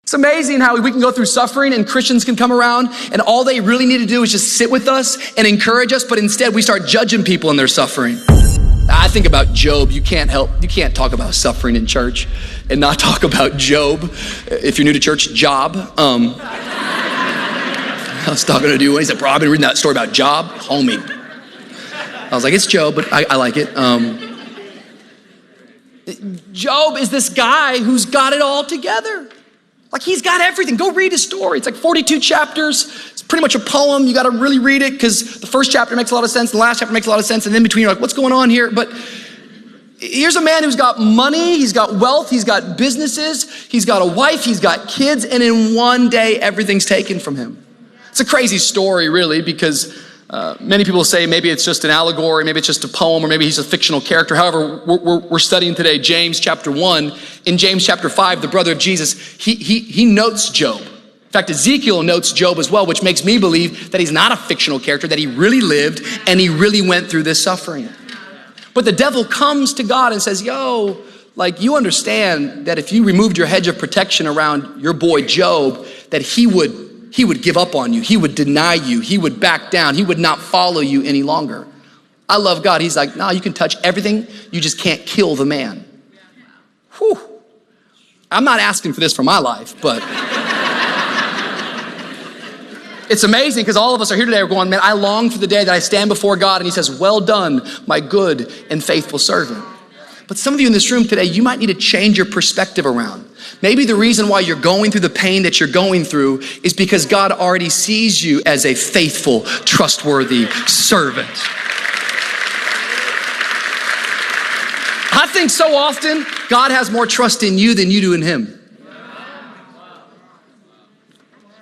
It's amazing how we can go through suffering and Christians can come around and all they really need to do is just sit with us and encourage us, but instead we start judging people in their suffering. I think about Job. You can't talk about suffering in church and not talk about Job. If you're new to church, Job. I was talking to a dude and he said, bro, I've been reading that story about Job, homie. I was like, it's Job, but I like it. Job is this guy who's got it all together. Like he's got everything. Go read his story. It's like 42 chapters. It's pretty much a poem. You got to really read it because the first chapter makes a lot of sense. The last chapter makes a lot of sense. And in between, you're like, what's going on here? But here's a man who's got money. He's got wealth. He's got businesses. He's got a wife. He's got kids. And in one day, everything's taken from him. It's a crazy story, really, because many people say maybe it's just an allegory, maybe it's just a poem, or maybe he's a fictional character. However, we're studying today James chapter 1. In James chapter 5, the brother of Jesus, he notes Job. In fact, Ezekiel notes Job as well, which makes me believe that he's not a fictional character, that he really lived and he really went through this suffering. But the devil comes to God and says, yo, like you understand that if you removed your hedge of protection around your boy Job, that he would give up on you. He would deny you. He would back down. He would not follow you any longer. I love God. He's like, no, you can touch everything. You just can't kill the man. Whew. I'm not asking for this for my life, but it's amazing because all of us are here today. We're going, man, I long for the day that I stand before God and he says, well done, my good and faithful servant. But some of you in this room today, you might need to change your perspective around. Maybe the reason why you're going through the pain that you're going through is because God already sees you as a faithful, trustworthy servant. I think so often God has more trust in you than you do in him.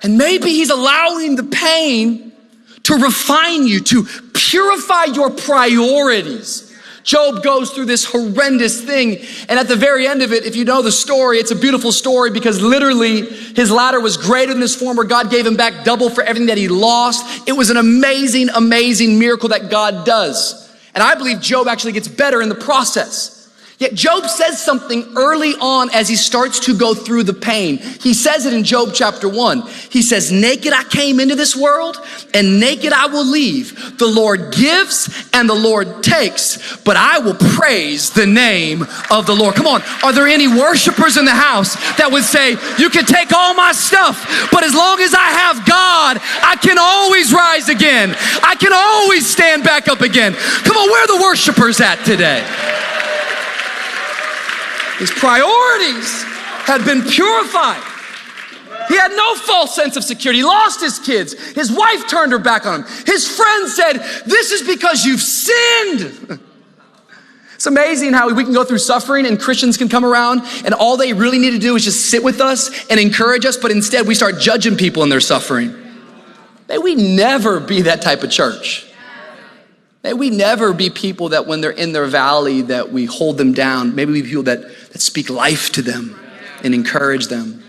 And maybe he's allowing the pain to refine you, to purify your priorities. Job goes through this horrendous thing. And at the very end of it, if you know the story, it's a beautiful story because literally his latter was greater than his former. God gave him back double for everything that he lost. It was an amazing, amazing miracle that God does. And I believe Job actually gets better in the process. Yet Job says something early on as he starts to go through the pain. He says it in Job chapter 1. He says, naked I came into this world and naked I will leave. The Lord gives and the Lord takes, but I will praise the name of the Lord. Come on, are there any worshipers in the house that would say, you can take all my stuff, but as long as I have God, I can always rise again. I can always stand back up again. Come on, where are the worshipers at today? His priorities had been purified. He had no false sense of security. He lost his kids. His wife turned her back on him. His friends said, this is because you've sinned. It's amazing how we can go through suffering and Christians can come around and all they really need to do is just sit with us and encourage us, but instead we start judging people in their suffering. May we never be that type of church. May we never be people that when they're in their valley that we hold them down. Maybe we be people that speak life to them and encourage them.